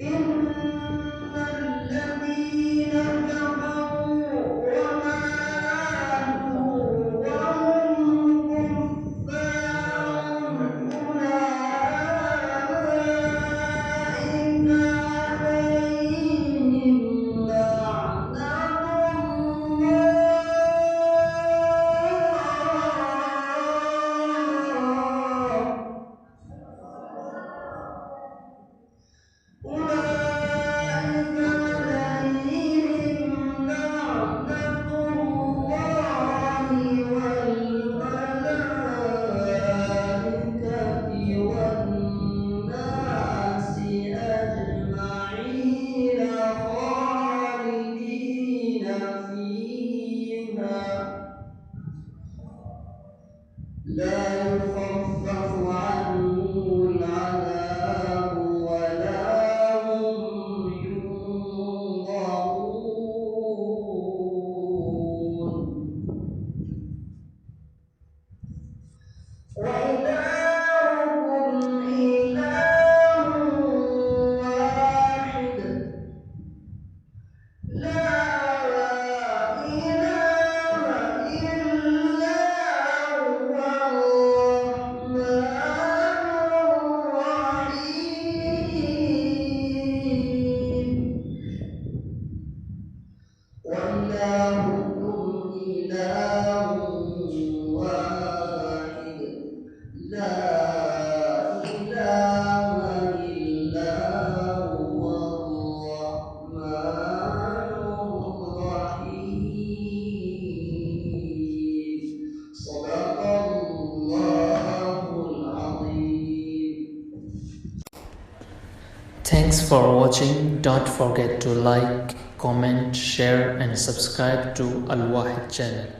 إن الذين كفروا وماتوا وهم كفار أولئك عليهم لعنة أولئك عليهم لعنة الله والملائكة والناس أجمعين خالدين فيها لا يخفف عنهم العذاب ولا هم ينظرون وإلهكم إله واحد لا إله إلا هو الرحمن الرحيم وإلهكم إله واحد لا إله إلا هو الرحمن الرحيم صدق الله العظيم. Thanks for watching. Don't forget to like, comment, share and subscribe to Al Wahid channel.